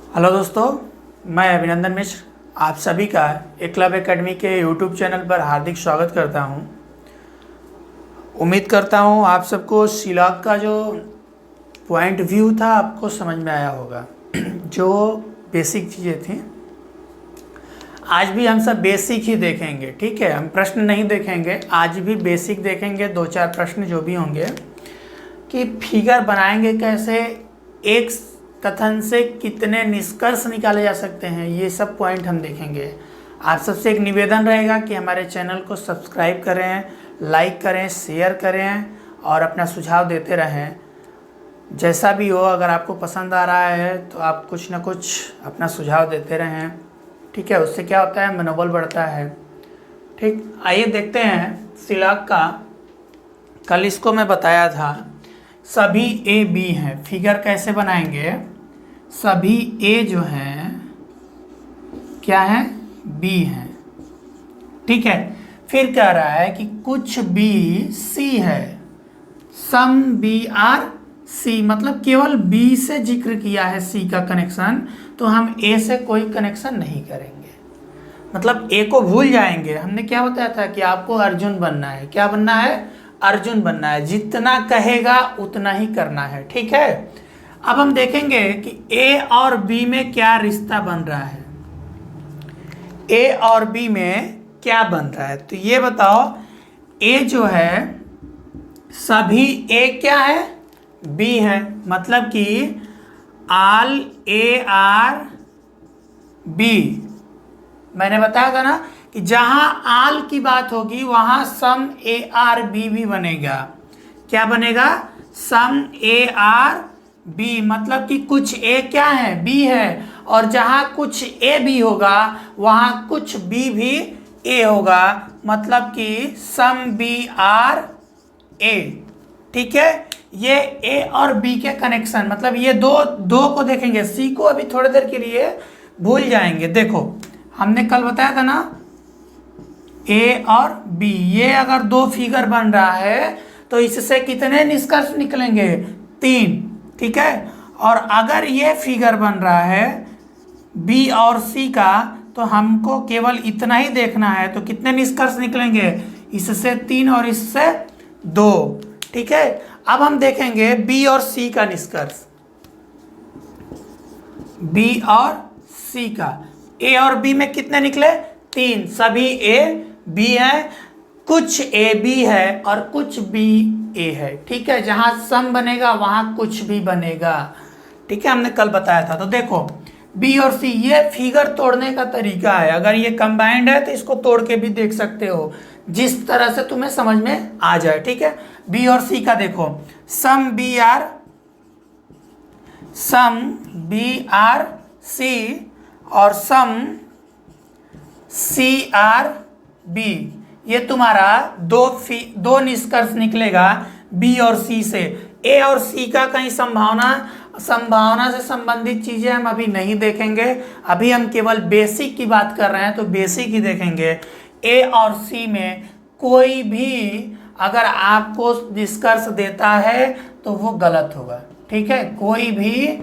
Hello दोस्तों, मैं अभिनंदन मिश्र आप सभी का एकलव्य एकेडमी के यूट्यूब चैनल पर हार्दिक स्वागत करता हूं। उम्मीद करता हूं आप सबको सीलॉग का जो पॉइंट व्यू था आपको समझ में आया होगा। जो बेसिक चीज़ें थी आज भी हम सब बेसिक ही देखेंगे, ठीक है। हम प्रश्न नहीं देखेंगे, आज भी बेसिक देखेंगे। 2-4 प्रश्न जो भी होंगे कि फिगर बनाएंगे कैसे, एक कथन से कितने निष्कर्ष निकाले जा सकते हैं, ये सब पॉइंट हम देखेंगे। आप सबसे एक निवेदन रहेगा कि हमारे चैनल को सब्सक्राइब करें, लाइक करें, शेयर करें और अपना सुझाव देते रहें। जैसा भी हो, अगर आपको पसंद आ रहा है तो आप कुछ ना कुछ अपना सुझाव देते रहें, ठीक है। उससे क्या होता है, मनोबल बढ़ता है, ठीक। आइए देखते हैं सीलॉग का। कल इसको मैं बताया था, सभी ए बी हैं। फिगर कैसे बनाएंगे, सभी ए जो हैं क्या है, बी हैं, ठीक है। फिर कह रहा है कि कुछ बी सी है, सम बी आर सी, मतलब केवल बी से जिक्र किया है सी का कनेक्शन, तो हम ए से कोई कनेक्शन नहीं करेंगे, मतलब ए को भूल जाएंगे। हमने क्या बताया था कि आपको अर्जुन बनना है। क्या बनना है, अर्जुन बनना है। जितना कहेगा उतना ही करना है, ठीक है। अब हम देखेंगे कि ए और बी में क्या रिश्ता बन रहा है, ए और बी में क्या बन रहा है। तो ये बताओ, ए जो है सभी ए क्या है, बी है, मतलब कि ऑल ए आर बी। मैंने बताया था ना कि जहां आल की बात होगी वहां सम ए आर बी भी बनेगा। क्या बनेगा, सम ए आर बी, मतलब कि कुछ ए क्या है, बी है, और जहां कुछ ए बी होगा वहां कुछ बी भी ए होगा, मतलब कि सम बी आर ए, ठीक है। ये ए और बी के कनेक्शन, मतलब ये दो को देखेंगे। सी को अभी थोड़ी देर के लिए भूल जाएंगे। देखो हमने कल बताया था ना, ए और बी, ये अगर दो फिगर बन रहा है तो इससे कितने निष्कर्ष निकलेंगे, 3, ठीक है। और अगर ये फिगर बन रहा है बी और सी का, तो हमको केवल इतना ही देखना है, तो कितने निष्कर्ष निकलेंगे, इससे 3 और इससे 2, ठीक है। अब हम देखेंगे बी और सी का निष्कर्ष, बी और सी का। ए और बी में कितने निकले, 3, सभी ए बी है, कुछ ए बी है और कुछ बी ए है, ठीक है। जहां सम बनेगा वहां कुछ भी बनेगा, ठीक है, हमने कल बताया था। तो देखो बी और सी, ये फिगर तोड़ने का तरीका है। अगर ये कंबाइंड है तो इसको तोड़ के भी देख सकते हो, जिस तरह से तुम्हें समझ में आ जाए, ठीक है। बी और सी का देखो, सम बी आर सी और सम सी आर बी, ये तुम्हारा दो निष्कर्ष निकलेगा बी और सी से। ए और सी का कहीं संभावना से संबंधित चीजें हम अभी नहीं देखेंगे। अभी हम केवल बेसिक की बात कर रहे हैं, तो बेसिक ही देखेंगे। ए और सी में कोई भी अगर आपको निष्कर्ष देता है तो वो गलत होगा, ठीक है। कोई भी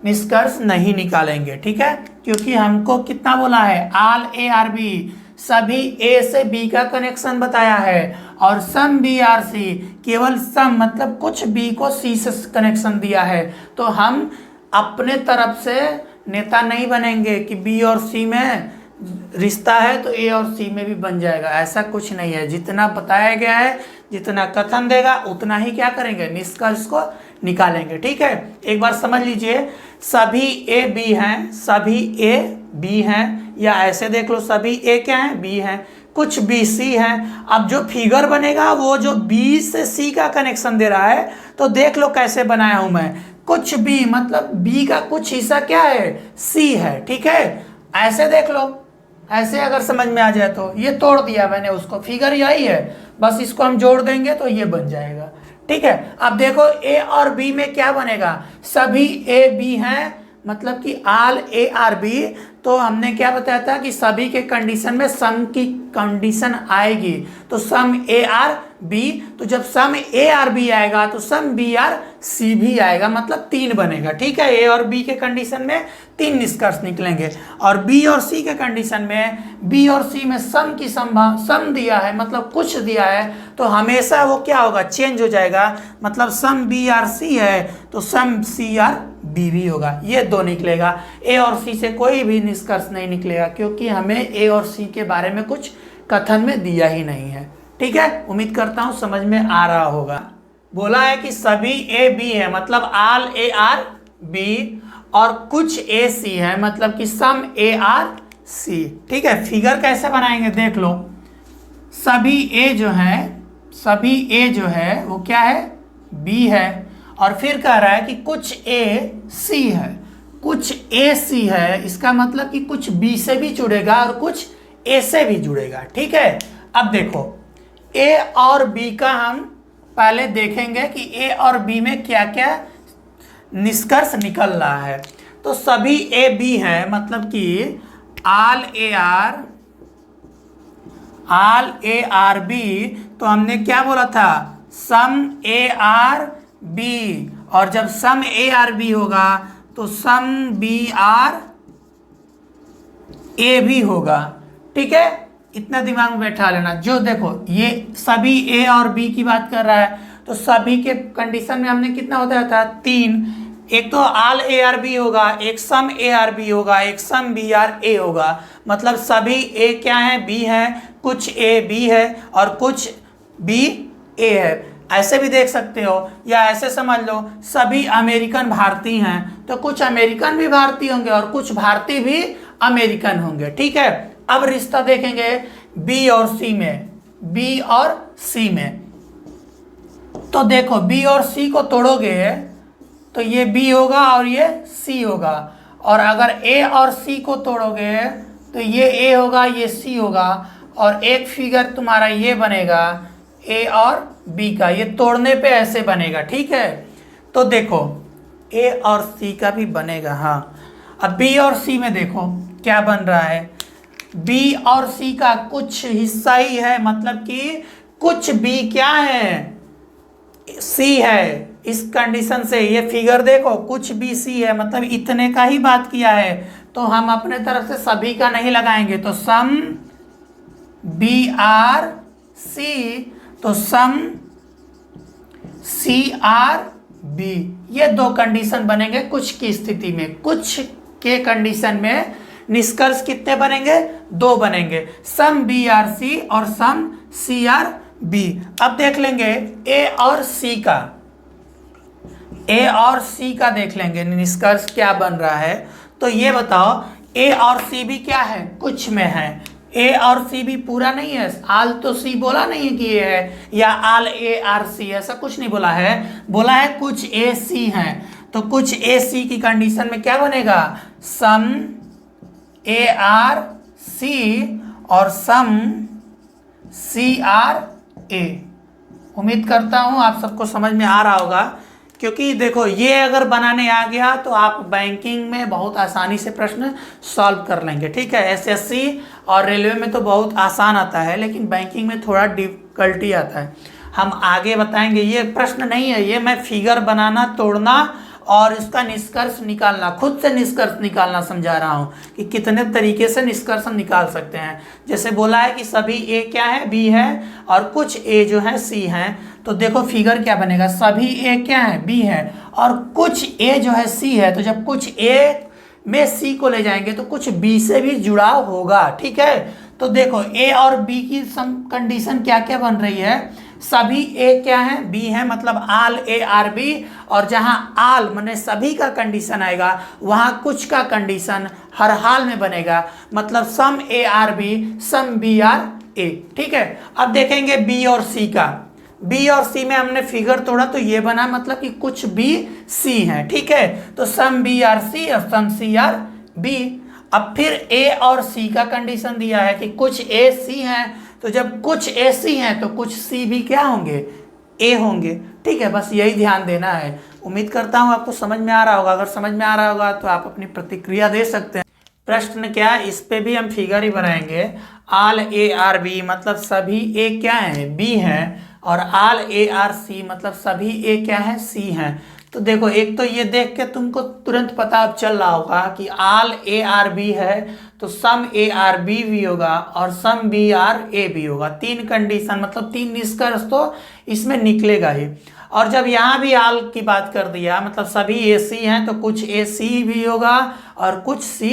निष्कर्ष नहीं निकालेंगे, ठीक है, क्योंकि हमको कितना बोला है, ऑल ए आर बी, सभी ए से बी का कनेक्शन बताया है, और सम बी आर सी, केवल सम मतलब कुछ बी को सी से कनेक्शन दिया है। तो हम अपने तरफ से नेता नहीं बनेंगे कि बी और सी में रिश्ता है तो ए और सी में भी बन जाएगा, ऐसा कुछ नहीं है। जितना बताया गया है, जितना कथन देगा उतना ही क्या करेंगे, निष्कर्ष को निकालेंगे, ठीक है। एक बार समझ लीजिए, सभी ए बी हैं, सभी ए बी हैं, या ऐसे देख लो, सभी ए क्या हैं, बी हैं, कुछ बी सी हैं। अब जो फिगर बनेगा वो जो बी से सी का कनेक्शन दे रहा है, तो देख लो कैसे बनाया हूं मैं। कुछ बी मतलब बी का कुछ हिस्सा क्या है, सी है, ठीक है। ऐसे देख लो, ऐसे अगर समझ में आ जाए तो ये तोड़ दिया मैंने उसको, फिगर यही है, बस इसको हम जोड़ देंगे तो ये बन जाएगा, ठीक है। अब देखो ए और बी में क्या बनेगा, सभी ए बी हैं, मतलब कि ऑल ए आर बी। तो हमने क्या बताया था कि सभी के कंडीशन में सम की कंडीशन आएगी, तो सम ए आर बी, तो जब सम ए आर बी आएगा तो सम बी आर सी भी आएगा, मतलब 3 बनेगा। ठीक है, ए और बी के कंडीशन में 3 निष्कर्ष निकलेंगे। और बी और सी के कंडीशन में, बी और सी में सम की सम दिया है, मतलब कुछ दिया है, तो हमेशा वो क्या होगा, चेंज हो जाएगा। मतलब सम बी आर सी है तो सम सी आर बी भी होगा। ये 2 निकलेगा। ए और सी से कोई भी निष्कर्ष नहीं निकलेगा, क्योंकि हमें ए और सी के बारे में कुछ कथन में दिया ही नहीं है। ठीक है, उम्मीद करता हूं समझ में आ रहा होगा। बोला है कि सभी ए बी है, मतलब आल ए आर बी, और कुछ ए सी है, मतलब कि सम ए आर सी। ठीक है, फिगर कैसे बनाएंगे देख लो। सभी ए जो है वो क्या है, बी है, और फिर कह रहा है कि कुछ ए सी है, कुछ ए सी है, इसका मतलब कि कुछ बी से भी जुड़ेगा और कुछ ए से भी जुड़ेगा। ठीक है, अब देखो ए और बी का हम पहले देखेंगे कि ए और बी में क्या क्या निष्कर्ष निकल रहा है। तो सभी ए बी है, मतलब कि आल ए आर बी, तो हमने क्या बोला था, सम ए आर बी, और जब सम ए आर बी होगा तो सम बी आर ए भी होगा। ठीक है, इतना दिमाग में बैठा लेना। जो देखो ये सभी ए और बी की बात कर रहा है, तो सभी के कंडीशन में हमने कितना होता था, 3। एक तो आल ए आर बी होगा, एक सम ए आर बी होगा, एक सम बी आर ए होगा। मतलब सभी ए क्या है, बी है, कुछ ए बी है और कुछ बी ए है। ऐसे भी देख सकते हो, या ऐसे समझ लो सभी अमेरिकन भारतीय हैं, तो कुछ अमेरिकन भी भारतीय होंगे और कुछ भारतीय भी अमेरिकन होंगे। ठीक है, अब रिश्ता देखेंगे बी और सी में, तो देखो बी और सी को तोड़ोगे तो ये बी होगा और ये सी होगा, और अगर ए और सी को तोड़ोगे तो ये ए होगा, ये सी होगा, और एक फिगर तुम्हारा ये बनेगा ए और बी का, ये तोड़ने पे ऐसे बनेगा। ठीक है, तो देखो ए और सी का भी बनेगा। हाँ, अब बी और सी में देखो क्या बन रहा है, बी और सी का कुछ हिस्सा ही है, मतलब कि कुछ बी क्या है, सी है। इस कंडीशन से ये फिगर देखो, कुछ बी सी है, मतलब इतने का ही बात किया है, तो हम अपने तरफ से सभी का नहीं लगाएंगे। तो सम बी आर सी, तो सम सी आर बी, ये 2 कंडीशन बनेंगे कुछ की स्थिति में। कुछ के कंडीशन में निष्कर्ष कितने बनेंगे, 2 बनेंगे, सम बी आर सी और सम सी आर बी। अब देख लेंगे ए और सी का देख लेंगे निष्कर्ष क्या बन रहा है। तो ये बताओ ए और सी भी क्या है, कुछ में है। ए और सी भी पूरा नहीं है, आल तो सी बोला नहीं है कि ये है, या आल ए आर सी, ऐसा कुछ नहीं बोला है, बोला है कुछ ए सी है। तो कुछ ए सी की कंडीशन में क्या बनेगा, सम ए आर सी और सम सी आर ए। उम्मीद करता हूं आप सबको समझ में आ रहा होगा, क्योंकि देखो ये अगर बनाने आ गया तो आप बैंकिंग में बहुत आसानी से प्रश्न सॉल्व कर लेंगे। ठीक है, एसएससी और रेलवे में तो बहुत आसान आता है, लेकिन बैंकिंग में थोड़ा डिफिकल्टी आता है। हम आगे बताएंगे, ये प्रश्न नहीं है, ये मैं फिगर बनाना, तोड़ना और इसका निष्कर्ष निकालना, खुद से निष्कर्ष निकालना समझा रहा हूँ कि कितने तरीके से निष्कर्ष निकाल सकते हैं। जैसे बोला है कि सभी ए क्या है, बी है, और कुछ ए जो है सी हैं, तो देखो फिगर क्या बनेगा, सभी ए क्या है, बी है, और कुछ ए जो है सी है। तो जब कुछ ए में सी को ले जाएंगे तो कुछ बी से भी जुड़ाव होगा। ठीक है, तो देखो ए और बी की कंडीशन क्या क्या बन रही है, सभी ए क्या है, बी है, मतलब आल ए आर बी, और जहां आल माने सभी का कंडीशन आएगा वहां कुछ का कंडीशन हर हाल में बनेगा, मतलब some A are B some B are A. ठीक है, अब देखेंगे बी और सी का। बी और सी में हमने फिगर तोड़ा तो ये बना, मतलब कि कुछ बी सी है। ठीक है, तो सम बी आर सी और सम सी आर बी। अब फिर ए और सी का कंडीशन दिया है कि कुछ ए सी हैं, तो जब कुछ ए सी हैं तो कुछ सी भी क्या होंगे, ए होंगे। ठीक है, बस यही ध्यान देना है। उम्मीद करता हूँ आपको समझ में आ रहा होगा। अगर समझ में आ रहा होगा तो आप अपनी प्रतिक्रिया दे सकते हैं। प्रश्न क्या, इस पे भी हम फिगर ही बनाएंगे। आल ए आर बी, मतलब सभी ए क्या है, बी है, और आल ए आर सी मतलब सभी ए क्या है, सी हैं। तो देखो एक तो ये देख के तुमको तुरंत पता चल रहा होगा कि आल ए आर बी है तो सम ए आर बी भी होगा और सम बी आर ए भी होगा। तीन कंडीशन मतलब तीन निष्कर्ष तो इसमें निकलेगा ही। और जब यहाँ भी आल की बात कर दिया मतलब सभी ए सी हैं तो कुछ ए सी भी होगा और कुछ सी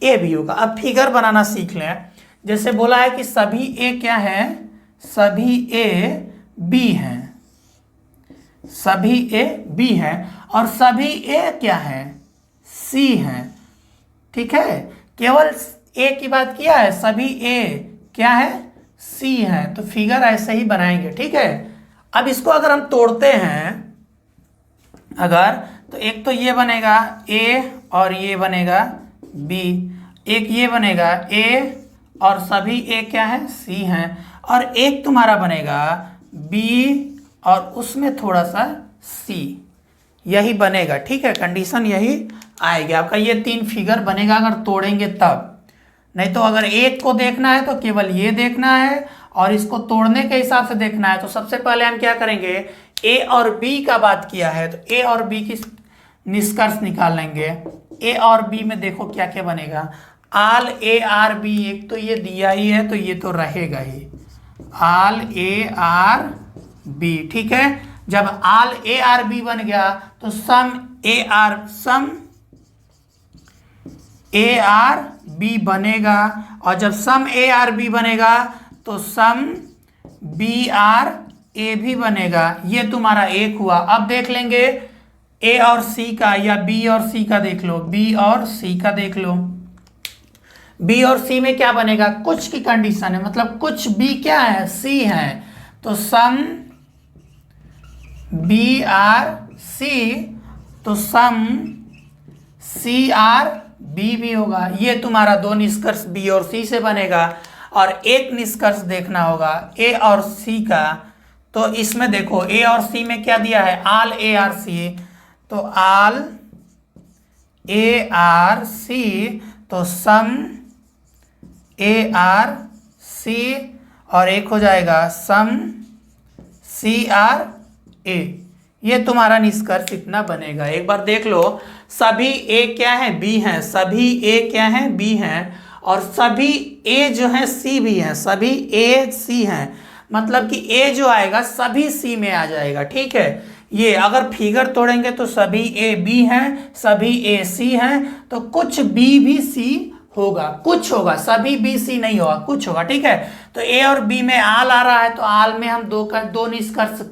ए भी होगा। अब फिगर बनाना सीख लें। जैसे बोला है कि सभी ए क्या है, सभी ए बी हैं, सभी ए बी हैं और सभी ए क्या है, सी हैं। ठीक है, केवल ए की बात किया है, सभी ए क्या है, सी हैं। तो फिगर ऐसे ही बनाएंगे। ठीक है, अब इसको अगर हम तोड़ते हैं अगर, तो एक तो ये बनेगा ए और ये बनेगा बी, एक ये बनेगा ए और सभी ए क्या है, सी हैं, और एक तुम्हारा बनेगा बी और उसमें थोड़ा सा सी, यही बनेगा। ठीक है, कंडीशन यही आएगी आपका। ये तीन फिगर बनेगा अगर तोड़ेंगे तब, नहीं तो अगर एक को देखना है तो केवल ये देखना है और इसको तोड़ने के हिसाब से देखना है। तो सबसे पहले हम क्या करेंगे, ए और बी का बात किया है तो ए और बी की निष्कर्ष निकाल लेंगे। ए और बी में देखो क्या क्या बनेगा, आल ए आर बी, एक तो ये दिया ही है तो ये तो रहेगा ही, आल ए आर बी। ठीक है, जब आल ए आर बी बन गया तो सम ए आर बी बनेगा, और जब सम ए आर बी बनेगा तो सम बी आर ए भी बनेगा। ये तुम्हारा एक हुआ। अब देख लेंगे ए और सी का या बी और सी का देख लो, बी और सी का देख लो। बी और सी में क्या बनेगा, कुछ की कंडीशन है मतलब कुछ बी क्या है, सी है, तो सम बी आर सी तो सम सी आर बी भी होगा। ये तुम्हारा दो निष्कर्ष बी और सी से बनेगा। और एक निष्कर्ष देखना होगा ए और सी का, तो इसमें देखो ए और सी में क्या दिया है, आल ए आर सी, तो आल ए आर सी तो सम ए आर सी और एक हो जाएगा सम सी आर ए। ये तुम्हारा निष्कर्ष इतना बनेगा। एक बार देख लो, सभी ए क्या है, बी हैं, सभी ए क्या है, बी हैं, और सभी ए जो है सी भी हैं, सभी ए सी हैं, मतलब कि ए जो आएगा सभी सी में आ जाएगा। ठीक है, ये अगर फिगर तोड़ेंगे तो सभी ए बी हैं, सभी ए सी हैं, तो कुछ बी भी सी होगा, कुछ होगा, सभी बी सी नहीं होगा, कुछ होगा। ठीक है, तो ए और बी में आल आ रहा है तो आल में हम दो निष्कर्ष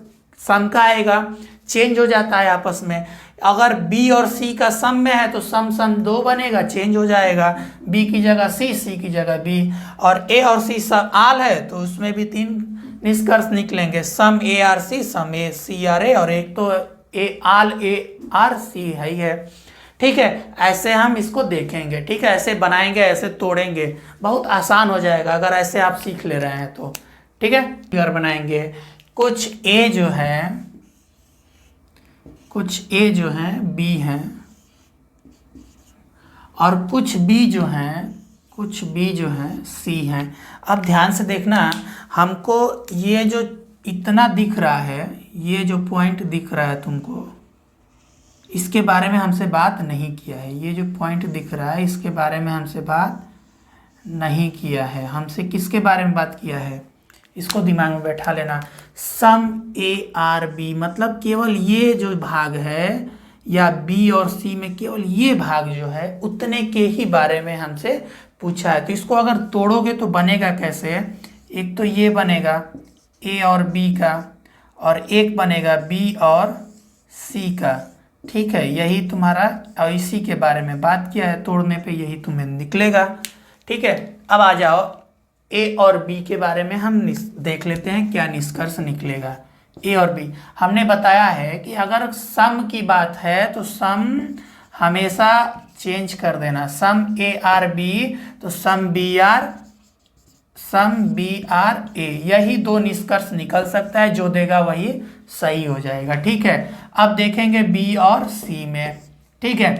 सम का आएगा, चेंज हो जाता है आपस में। अगर बी और सी का सम में है तो सम सम दो बनेगा, चेंज हो जाएगा, बी की जगह सी, सी की जगह बी। और ए और सी सब आल है तो उसमें भी तीन निष्कर्ष निकलेंगे, सम A R C, some A C R A, और एक तो ए आल ए आर सी है ही है। ठीक है, ऐसे हम इसको देखेंगे। ठीक है, ऐसे बनाएंगे, ऐसे तोड़ेंगे, बहुत आसान हो जाएगा अगर ऐसे आप सीख ले रहे हैं तो। ठीक है, फिगर बनाएंगे, कुछ ए जो है, कुछ ए जो है बी हैं और कुछ बी जो हैं, कुछ बी जो है सी हैं। अब ध्यान से देखना, हमको ये जो इतना दिख रहा है, ये जो पॉइंट दिख रहा है तुमको, इसके बारे में हमसे बात नहीं किया है। ये जो पॉइंट दिख रहा है इसके बारे में हमसे बात नहीं किया है। हमसे किसके बारे में बात किया है, इसको दिमाग में बैठा लेना। सम ए आर बी मतलब केवल ये जो भाग है, या बी और सी में केवल ये भाग जो है उतने के ही बारे में हमसे पूछा है। तो इसको अगर तोड़ोगे तो बनेगा कैसे, एक तो ये बनेगा ए और बी का, और एक बनेगा बी और सी का। ठीक है, यही तुम्हारा, और इसी के बारे में बात किया है, तोड़ने पे यही तुम्हें निकलेगा। ठीक है, अब आ जाओ ए और बी के बारे में हम देख लेते हैं क्या निष्कर्ष निकलेगा। ए और बी हमने बताया है कि अगर सम की बात है तो सम हमेशा चेंज कर देना, सम ए आर बी तो सम बी आर ए, यही दो निष्कर्ष निकल सकता है, जो देगा वही सही हो जाएगा। ठीक है, अब देखेंगे बी और सी में। ठीक है,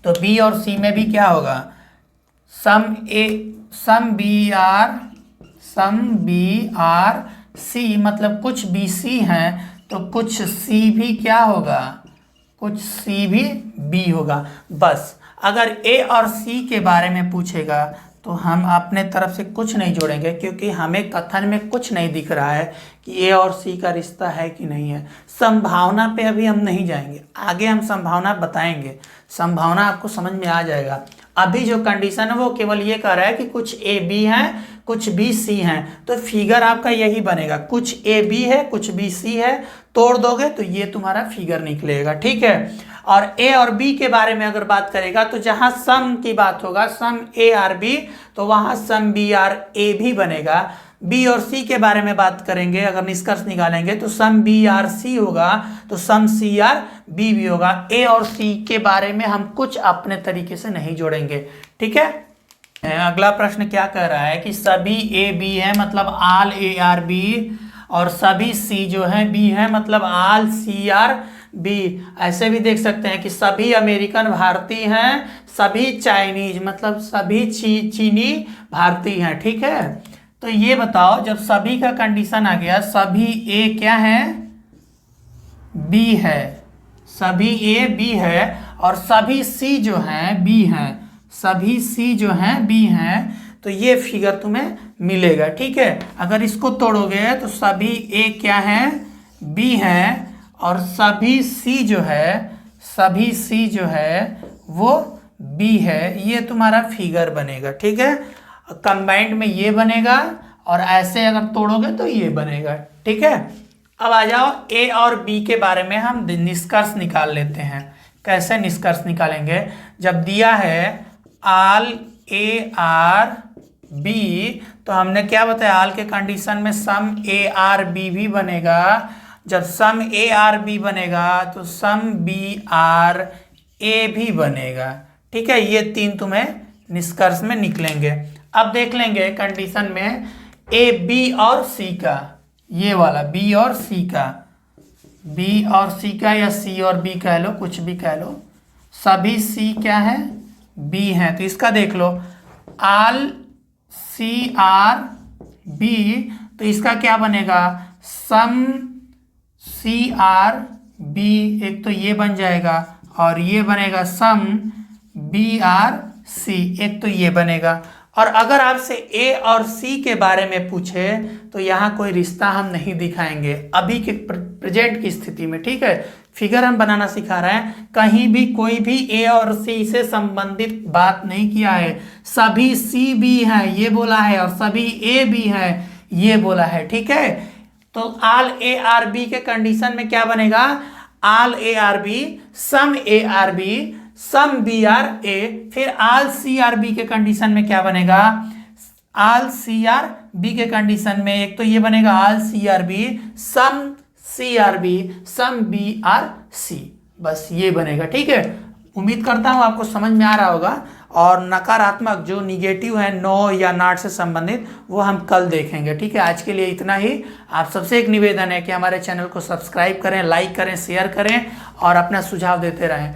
तो बी और सी में भी क्या होगा, सम बी आर सी मतलब कुछ बी सी हैं तो कुछ सी भी क्या होगा, कुछ सी भी बी होगा। बस अगर ए और सी के बारे में पूछेगा तो हम अपने तरफ से कुछ नहीं जोड़ेंगे, क्योंकि हमें कथन में कुछ नहीं दिख रहा है कि ए और सी का रिश्ता है कि नहीं है। संभावना पे अभी हम नहीं जाएंगे, आगे हम संभावना बताएंगे, संभावना आपको समझ में आ जाएगा। अभी जो कंडीशन है वो केवल ये कह रहा है कि कुछ ए बी हैं कुछ बी सी हैं, तो फिगर आपका यही बनेगा, कुछ ए बी है कुछ बी सी है, तोड़ दोगे तो ये तुम्हारा फिगर निकलेगा, ठीक है। और ए और बी के बारे में अगर बात करेगा तो जहां सम की बात होगा, सम ए आर बी, तो वहां सम बी आर ए भी बनेगा। बी और सी के बारे में बात करेंगे, अगर निष्कर्ष निकालेंगे तो सम बी आर सी होगा, तो सम सी आर बी भी होगा। ए और सी के बारे में हम कुछ अपने तरीके से नहीं जोड़ेंगे, ठीक है। अगला प्रश्न क्या कह रहा है कि सभी ए बी है मतलब आल ए आर बी, और सभी सी जो है बी है मतलब आल सी आर बी। ऐसे भी देख सकते हैं कि सभी अमेरिकन भारतीय हैं, सभी चाइनीज मतलब सभी चीनी भारतीय हैं, ठीक है। तो ये बताओ जब सभी का कंडीशन आ गया, सभी ए क्या है, बी है, सभी ए बी है, और सभी सी जो हैं बी हैं, सभी सी जो हैं बी हैं, तो ये फिगर तुम्हें मिलेगा, ठीक है। अगर इसको तोड़ोगे तो सभी ए क्या है, बी है, और सभी सी जो है, सभी सी जो है वो बी है, ये तुम्हारा फिगर बनेगा, ठीक है। कंबाइंड में ये बनेगा और ऐसे अगर तोड़ोगे तो ये बनेगा, ठीक है। अब आ जाओ ए और बी के बारे में हम निष्कर्ष निकाल लेते हैं। कैसे निष्कर्ष निकालेंगे, जब दिया है आल ए आर बी, तो हमने क्या बताया, आल के कंडीशन में सम ए आर बी भी बनेगा। जब सम ए आर बी बनेगा तो सम बी आर ए भी बनेगा, ठीक है। ये तीन तुम्हें निष्कर्ष में निकलेंगे। अब देख लेंगे कंडीशन में ए बी और सी का, ये वाला बी और सी का, बी और सी का या सी और बी कह लो, कुछ भी कह लो, सभी सी क्या है, बी है। तो इसका देख लो आल सी आर बी, तो इसका क्या बनेगा, सम सी आर बी, एक तो ये बन जाएगा, और ये बनेगा सम बी आर सी, एक तो ये बनेगा। और अगर आपसे ए और सी के बारे में पूछे तो यहाँ कोई रिश्ता हम नहीं दिखाएंगे अभी के प्रेजेंट की स्थिति में, ठीक है। फिगर हम बनाना सिखा रहे हैं, कहीं भी कोई भी ए और सी से संबंधित बात नहीं किया है। सभी सी बी है ये बोला है, और सभी ए बी है ये बोला है, ठीक है। तो आल ए आर बी के कंडीशन में क्या बनेगा, all A are B some A are B some B are A. फिर आल सी आर बी के कंडीशन में क्या बनेगा, आल सी आर बी के कंडीशन में एक तो ये बनेगा all C are B some C are B some B are C, बस ये बनेगा, ठीक है। उम्मीद करता हूँ आपको समझ में आ रहा होगा। और नकारात्मक जो निगेटिव है नो या नॉट से संबंधित वो हम कल देखेंगे, ठीक है। आज के लिए इतना ही। आप सबसे एक निवेदन है कि हमारे चैनल को सब्सक्राइब करें, लाइक करें, शेयर करें और अपना सुझाव देते रहें।